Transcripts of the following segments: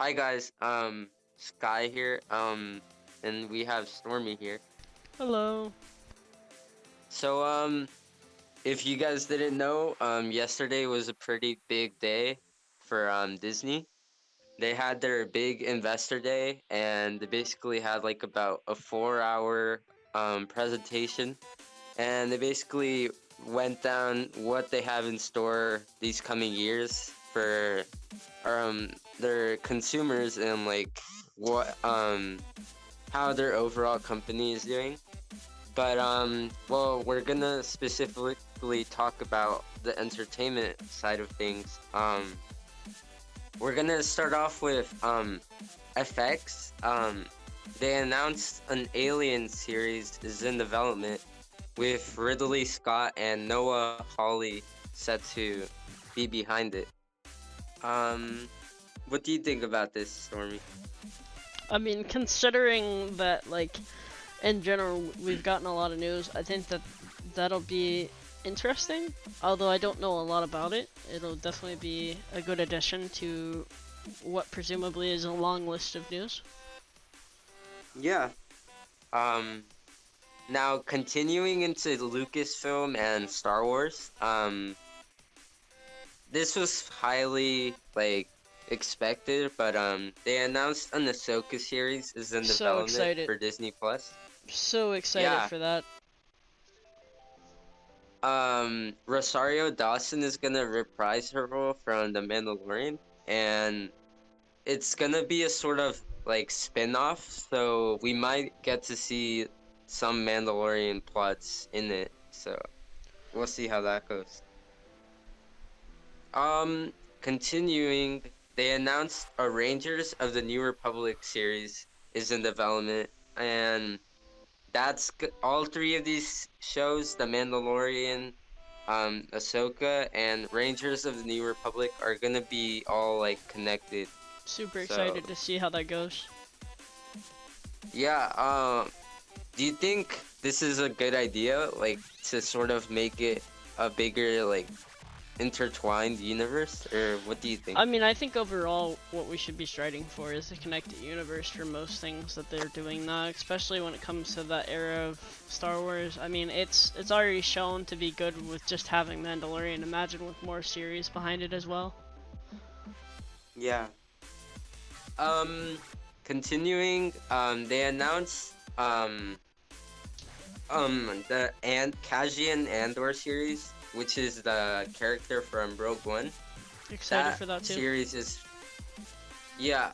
Hi guys, Sky here, and we have Stormy here. Hello. So, if you guys didn't know, yesterday was a pretty big day for Disney. They had their big investor day, and they basically had like about a 4 hour presentation, and they basically went down what they have in store these coming years for their consumers and like what how their overall company is doing. But well, we're gonna specifically talk about the entertainment side of things. We're gonna start off with FX. They announced an Alien series is in development with Ridley Scott and Noah Hawley set to be behind it. Um, what do you think about this, Stormy? I mean, considering that, in general, we've gotten a lot of news, I think that that'll be interesting. Although I don't know a lot about it, it'll definitely be a good addition to what presumably is a long list of news. Yeah. Um, Now continuing into Lucasfilm and Star Wars, this was highly expected, but they announced an Ahsoka series is in So development excited. for Disney Plus. So excited Yeah. for that. Rosario Dawson is gonna reprise her role from The Mandalorian, and it's gonna be a sort of like spin-off, so we might get to see some Mandalorian plots in it. So we'll see how that goes. Um, Continuing, they announced a Rangers of the New Republic series is in development, and all three of these shows, The Mandalorian, Ahsoka, and Rangers of the New Republic, are gonna be all like connected. Super So excited to see how that goes. yeah, do you think this is a good idea, like to sort of make it a bigger intertwined universe, or what do you think? I mean, I think overall what we should be striding for is a connected universe for most things that they're doing now, especially when it comes to that era of Star Wars. I mean, it's already shown to be good with just having Mandalorian. Imagine with more series behind it as well. Yeah. Um, Continuing, they announced the Kajian Andor series, which is the character from Rogue One. Excited That for that too. series is yeah,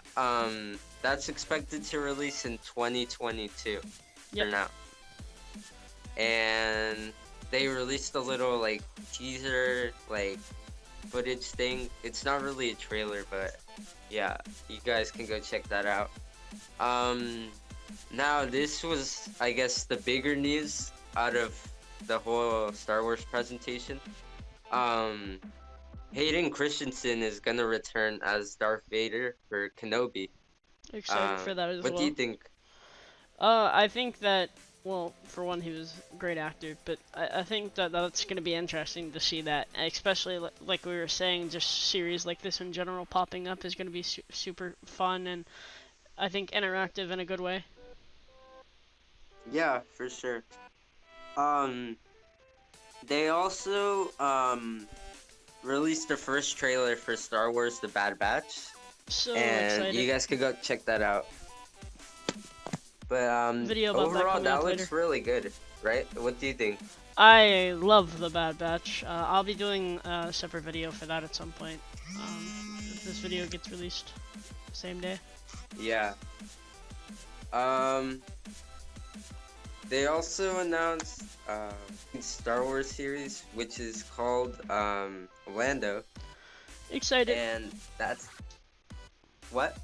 that's expected to release in 2022 for Yep. now. And they released a little teaser footage thing. It's not really a trailer, but yeah, you guys can go check that out. Um, Now this was, I guess, the bigger news out of the whole Star Wars presentation. Um, Hayden Christensen is gonna return as Darth Vader for Kenobi. Excited for that as What do you well. think? I think that, well, for one, he was a great actor, but I think that that's going to be interesting to see that, especially like we were saying, just series like this in general popping up is going to be super fun and I think interactive in a good way. Yeah, for sure. Um, they also released the first trailer for Star Wars: The Bad Batch, So and you excited. guys could go check that out. But Video about that overall, coming that up later. looks really good, right? What do you think? I love the Bad Batch. I'll be doing a separate video for that at some point. If this video gets released same day. Yeah. Um, they also announced a Star Wars series, which is called Lando, Excited. and that's what?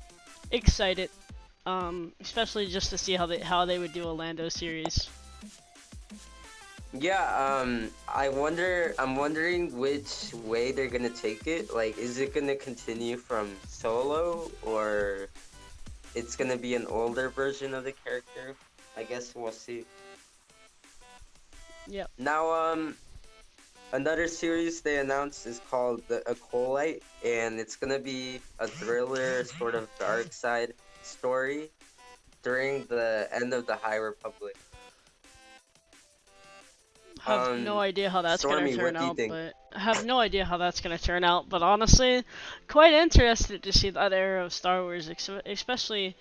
Excited. Especially just to see how they would do a Lando series. Yeah, I'm wondering which way they're gonna take it. Like, is it gonna continue from Solo, or it's gonna be an older version of the character? I guess we'll see. Yep. Now, Another series they announced is called The Acolyte, and it's gonna be a thriller, sort of dark side story during the end of the High Republic. Have no idea how that's gonna Stormy, turn what do you out, think? but honestly, quite interested to see that era of Star Wars, especially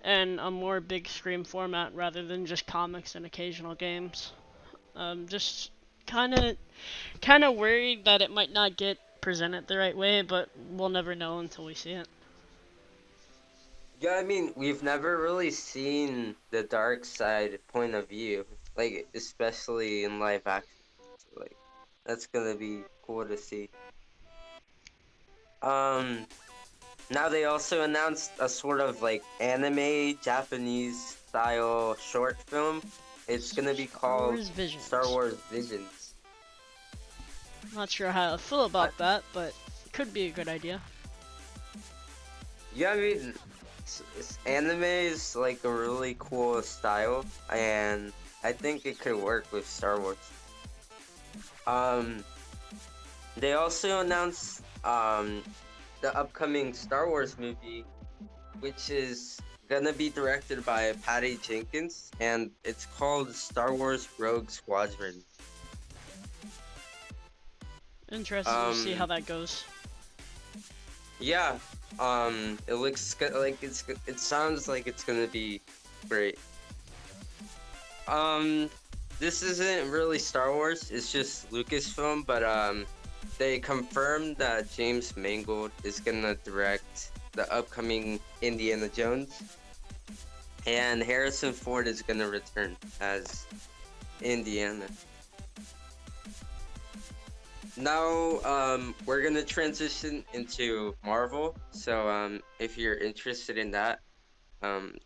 in a more big screen format rather than just comics and occasional games. Just kind of worried that it might not get presented the right way, but we'll never know until we see it. Yeah, I mean, we've never really seen the dark side point of view, like especially in live action. So, like, that's gonna be cool to see. Um, Now they also announced a sort of like anime Japanese style short film. It's gonna be Star called Wars Star Visions. Wars Visions. Not sure how I feel I, about that, but it could be a good idea. yeah, I mean, anime is like a really cool style, and I think it could work with Star Wars. Um, they also announced the upcoming Star Wars movie, which is gonna be directed by Patty Jenkins, and it's called Star Wars Rogue Squadron. Interested to see how Um, that goes. yeah, it looks like it sounds like it's gonna be great. Um, this isn't really Star Wars; it's just Lucasfilm, but they confirmed that James Mangold is gonna direct the upcoming Indiana Jones, and Harrison Ford is gonna return as Indiana. Now, we're gonna transition into Marvel. So, if you're interested in that,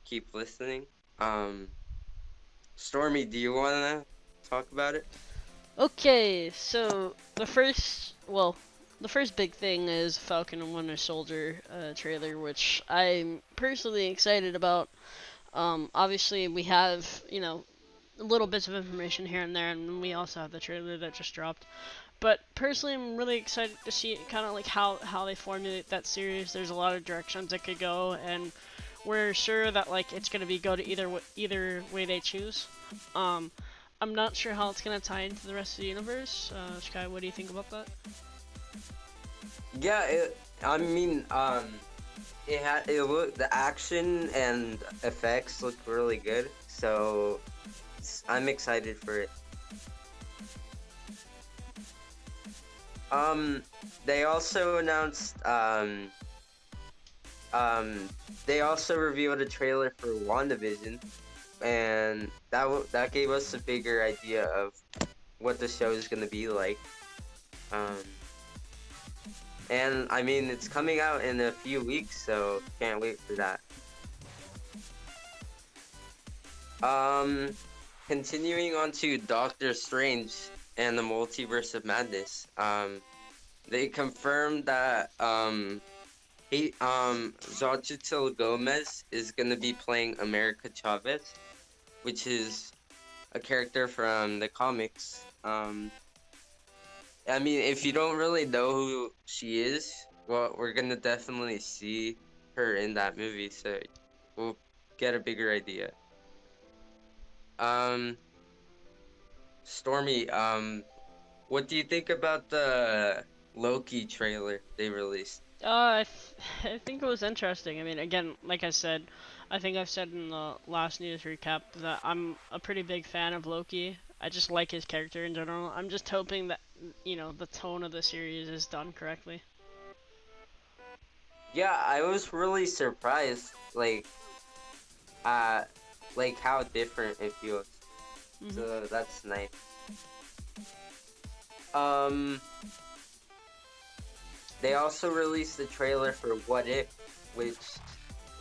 keep listening. Um, Stormy, do you wanna talk about it? Okay, so the first big thing is Falcon and Winter Soldier trailer, which I'm personally excited about. Obviously, we have little bits of information here and there, and we also have the trailer that just dropped. But personally, I'm really excited to see kind of like how they formulate that series. There's a lot of directions it could go, and we're sure that like it's gonna be go to either way they choose. Um, I'm not sure how it's gonna tie into the rest of the universe. Sky, what do you think about that? Yeah, I mean, it look the action and effects look really good. So, I'm excited for it. Um, they also announced um, they also revealed a trailer for WandaVision, and that gave us a bigger idea of what the show is gonna be like. Um, and I mean, it's coming out in a few weeks, so can't wait for that. Um, Continuing on to Doctor Strange and the Multiverse of Madness. They confirmed that Xochitl Gomez is gonna be playing America Chavez, which is a character from the comics. I mean, if you don't really know who she is, well, we're gonna definitely see her in that movie, so we'll get a bigger idea. Um, Stormy, what do you think about the Loki trailer they released? I think it was interesting. I mean, again, like I said, I think I've said in the last news recap that I'm a pretty big fan of Loki. I just like his character in general. I'm just hoping that the tone of the series is done correctly. Yeah, I was really surprised, uh, like how different it feels. Hmm. So that's nice. Um, they also released the trailer for What If, which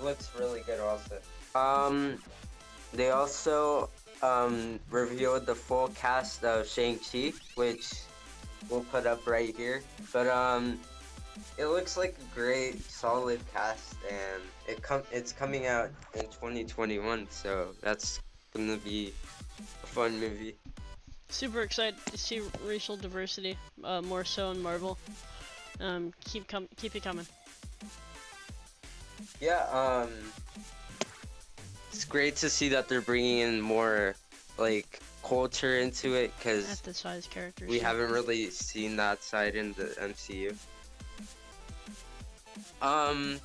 looks really good also. Um, they also revealed the full cast of Shang-Chi, which we'll put up right here. But it looks like a great solid cast, and it's coming out in 2021, so that's gonna be a fun movie. Super excited to see racial diversity, more so in Marvel. Keep it coming. Yeah, it's great to see that they're bringing in more like culture into it because At the size characters. we Yeah. haven't really seen that side in the MCU. Um,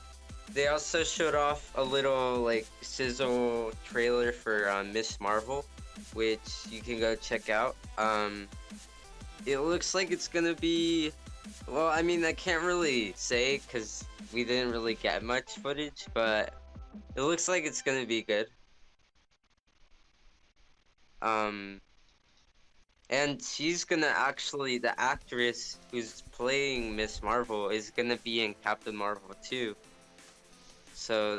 they also showed off a little like sizzle trailer for Miss Marvel, which you can go check out. It looks like it's gonna be, well, I mean, I can't really say because we didn't really get much footage, but it looks like it's gonna be good. Um, and she's gonna actually, the actress who's playing Miss Marvel is gonna be in Captain Marvel too. So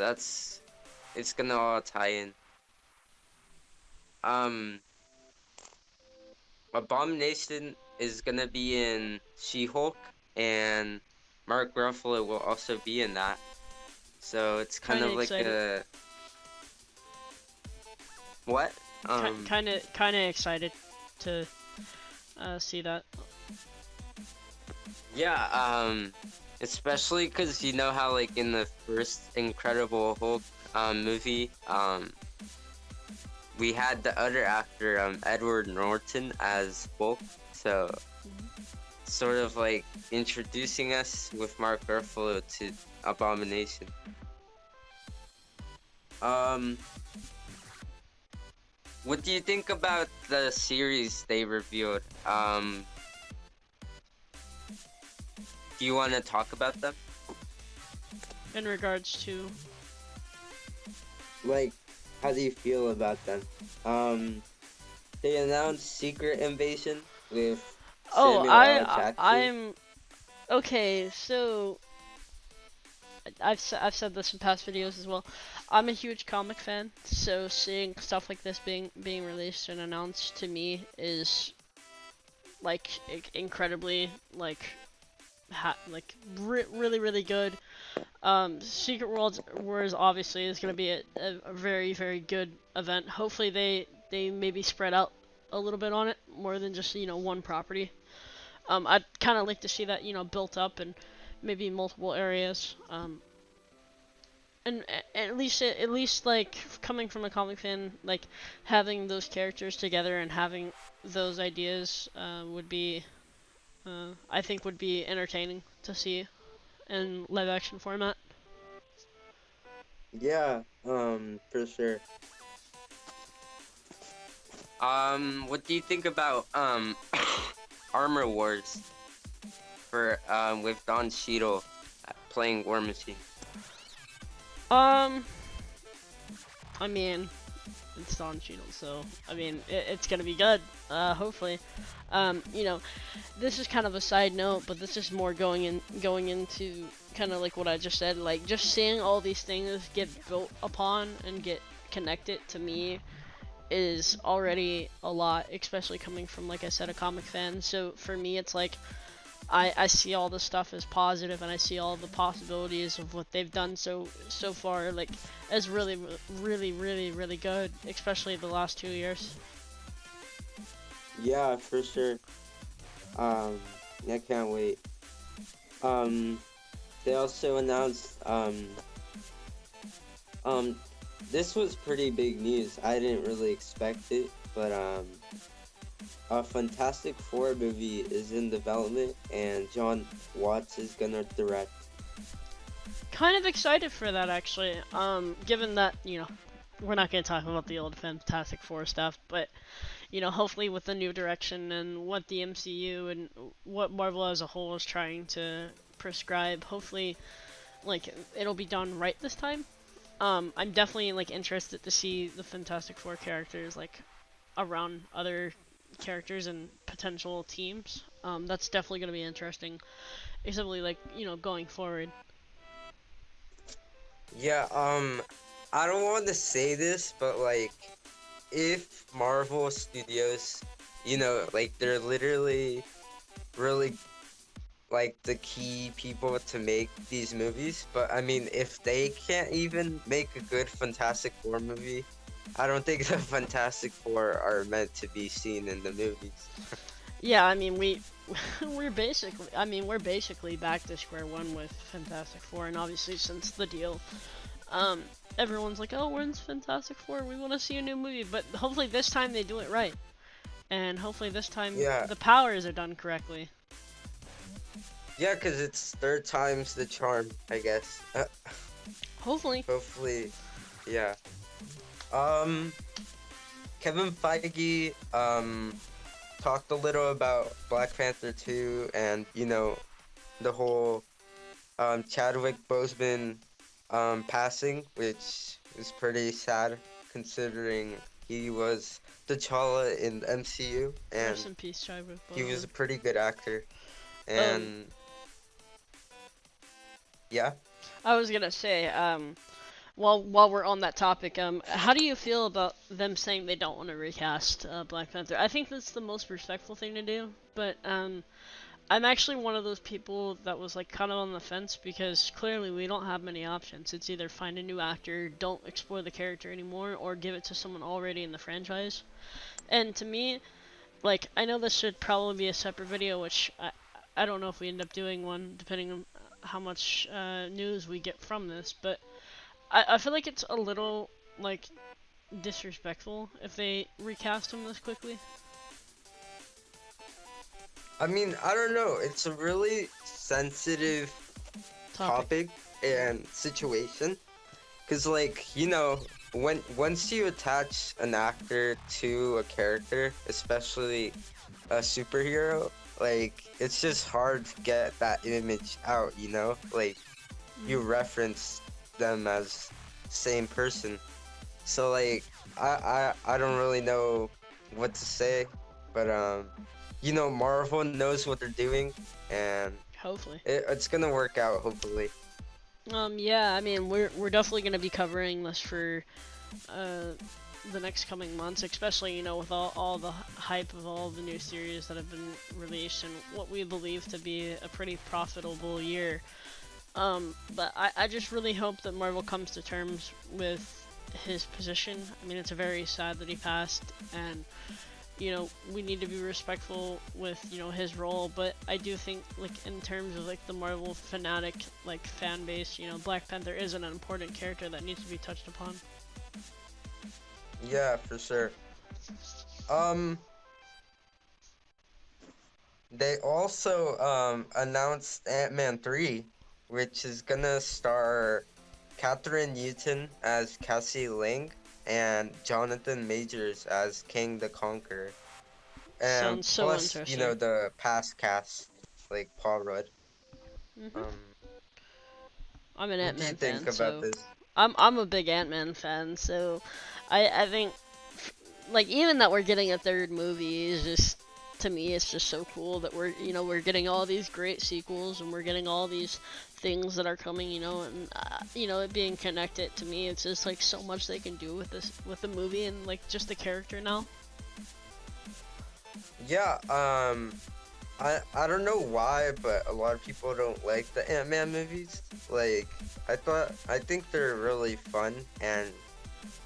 it's gonna all tie in. Um, Abomination is gonna be in She-Hulk, and Mark Ruffalo will also be in that. So it's kind Kind of of like excited. a what? Kind of excited to see that. Yeah, especially because you know how like in the first Incredible Hulk movie, we had the other actor Edward Norton as Hulk, so sort of like introducing us with Mark Ruffalo to Abomination. Um, what do you think about the series they revealed? Do you want to talk about them? In regards to, Like, how do you feel about them? They announced Secret Invasion with oh, Samuel L. Jackson. I'm okay. So I've said this in past videos as well. I'm a huge comic fan, so seeing stuff like this being released and announced to me is like incredibly like really good. Secret Worlds Wars obviously is going to be a very good event. Hopefully they maybe spread out a little bit on it more than just one property. I'd kind of like to see that built up and maybe multiple areas. And at least like coming from a comic fan, like having those characters together and having those ideas would be I think would be entertaining to see in live action format. Yeah, for sure. What do you think about Armor Wars for with Don Cheadle playing War Machine? Um, I mean, it's Don Cheadle, so I mean, it's gonna be good. Hopefully. This is kind of a side note, but this is more going into kind of like what I just said. Like just seeing all these things get built upon and get connected to me is already a lot, especially coming from, like I said, a comic fan. So for me, it's like I see all the stuff as positive, and I see all the possibilities of what they've done so far, like as really good, especially the last 2 years. Yeah, for sure. I can't wait. Um, they also announced um, this was pretty big news. I didn't really expect it, but a Fantastic Four movie is in development, and John Watts is gonna direct. Kind of excited for that actually. Given that we're not gonna talk about the old Fantastic Four stuff, but hopefully with the new direction and what the MCU and what Marvel as a whole is trying to prescribe, hopefully like it'll be done right this time. I'm definitely like interested to see the Fantastic Four characters like around other characters and potential teams. That's definitely gonna be interesting, especially like going forward. Yeah, I don't want to say this, but like, if Marvel Studios, like they're literally really like the key people to make these movies, but I mean, if they can't even make a good Fantastic Four movie, I don't think the Fantastic Four are meant to be seen in the movies. Yeah, I mean we're basically back to square one with Fantastic Four, and obviously since the deal, um, everyone's like, oh, when's Fantastic Four? We want to see a new movie, but hopefully this time they do it right, and hopefully this time Yeah, the powers are done correctly. yeah, because it's third time's the charm, I guess. Hopefully. Hopefully, yeah. Um, Kevin Feige talked a little about Black Panther 2 and the whole Chadwick Boseman passing, which is pretty sad considering he was T'Challa in the MCU and Rest in peace, Chadwick he was Boseman. a pretty good actor. Um, And yeah, I was gonna say, while we're on that topic, how do you feel about them saying they don't want to recast Black Panther? I think that's the most respectful thing to do, but I'm actually one of those people that was like kind of on the fence because clearly we don't have many options. It's either find a new actor, don't explore the character anymore, or give it to someone already in the franchise. And to me, like, I know this should probably be a separate video, which I don't know if we end up doing one, depending on how much news we get from this, but I feel like it's a little, like, disrespectful if they recast him this quickly. I mean, I don't know. It's a really sensitive topic and situation. Because, like, once you attach an actor to a character, especially a superhero, like, it's just hard to get that image out, Like, you reference them as same person. So, like, I don't really know what to say, but, Marvel knows what they're doing, and Hopefully. it's gonna work out, hopefully. Yeah, I mean, we're definitely gonna be covering this for the next coming months, especially with all the hype of all the new series that have been released and what we believe to be a pretty profitable year. But I just really hope that Marvel comes to terms with his position. I mean, it's very sad that he passed, and we need to be respectful with his role, but I do think, like, in terms of like the Marvel fanatic like fan base, Black Panther is an important character that needs to be touched upon. Yeah, for sure. Um, they also announced Ant-Man 3, which is gonna star Catherine Newton as Cassie Lang and Jonathan Majors as King the Conqueror. And Sounds so plus, interesting. the past cast, like Paul Rudd. hmm Um, I'm an what do you Ant-Man think fan, about so this? I'm a big Ant-Man fan, so I think, like, even that we're getting a third movie is just, to me, it's just so cool that we're getting all these great sequels and we're getting all these things that are coming, and it being connected. To me, it's just like so much they can do with the movie and like just the character now. Yeah, I don't know why, but a lot of people don't like the Ant-Man movies. Like, I think they're really fun and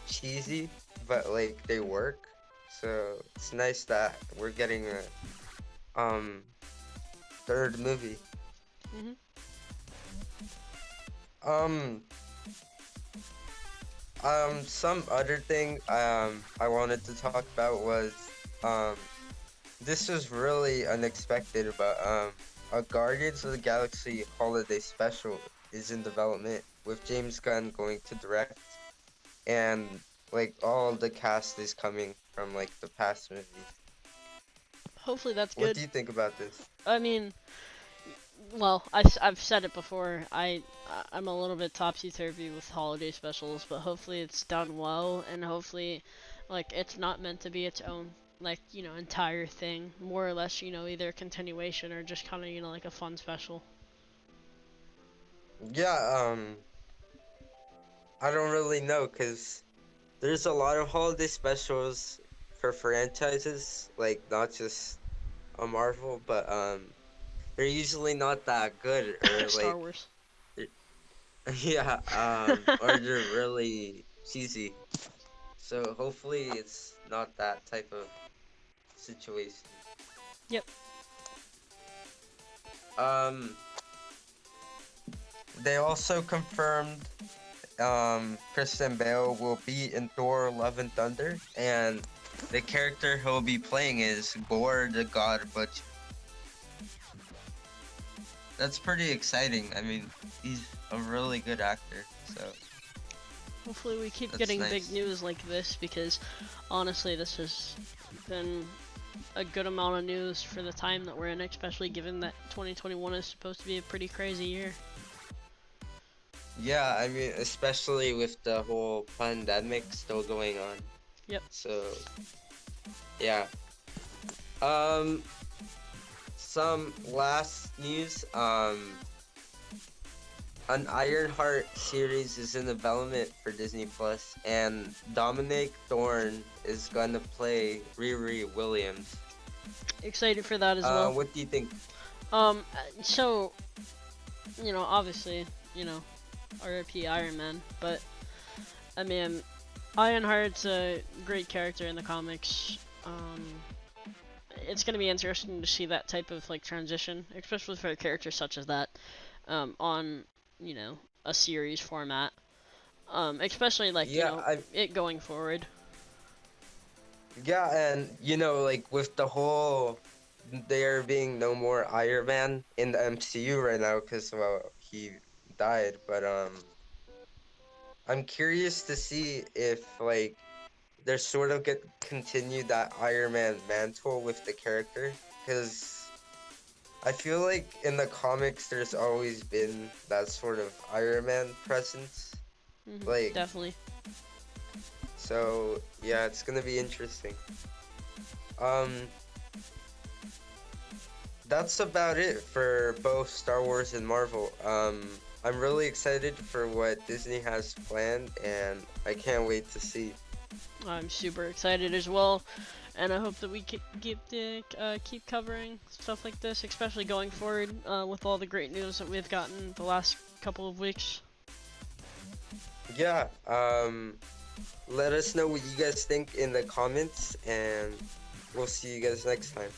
cheesy, but like they work. So it's nice that we're getting a third movie. hmm Um some other thing I wanted to talk about was um this was really unexpected, but a Guardians of the Galaxy holiday special is in development with James Gunn going to direct, and like all the cast is coming from like the past movies. Hopefully that's What good. do you think about this? I mean, well, I've said it before. I'm a little bit topsy turvy with holiday specials, but hopefully it's done well, and hopefully, like, it's not meant to be its own, like, entire thing. More or less, either a continuation or just kind of like a fun special. Yeah, I don't really know because there's a lot of holiday specials for franchises, like not just a Marvel, but they're usually not that good or Star like Wars. yeah, or they're really cheesy. So hopefully it's not that type of situation. Yep. Um, they also confirmed Kristen Bale will be in Thor: Love and Thunder, and the character he'll be playing is Gore the God Butcher. That's pretty exciting. I mean, he's a really good actor, so Hopefully we keep that's getting big nice. news like this, because honestly this has been a good amount of news for the time that we're in, especially given that 2021 is supposed to be a pretty crazy year. Yeah, I mean, especially with the whole pandemic still going on. Yep. So, yeah. Um, some last news. An Ironheart series is in development for Disney Plus, and Dominic Thorne is gonna play Riri Williams. Excited for that as well. What do you think? So, obviously, you know, RIP Iron Man, but I mean, Ironheart's a great character in the comics. It's gonna be interesting to see that type of like transition, especially for a character such as that, on a series format. Especially like Yeah, it going forward. yeah, and like with the whole there being no more Iron Man in the MCU right now because well he died, but I'm curious to see if like they're sort of get continue that Iron Man mantle with the character because I feel like in the comics there's always been that sort of Iron Man presence, like Definitely. so yeah, it's gonna be interesting. Um, that's about it for both Star Wars and Marvel. I'm really excited for what Disney has planned, and I can't wait to see. I'm super excited as well, and I hope that we keep covering stuff like this, especially going forward with all the great news that we've gotten the last couple of weeks. Yeah, let us know what you guys think in the comments, and we'll see you guys next time.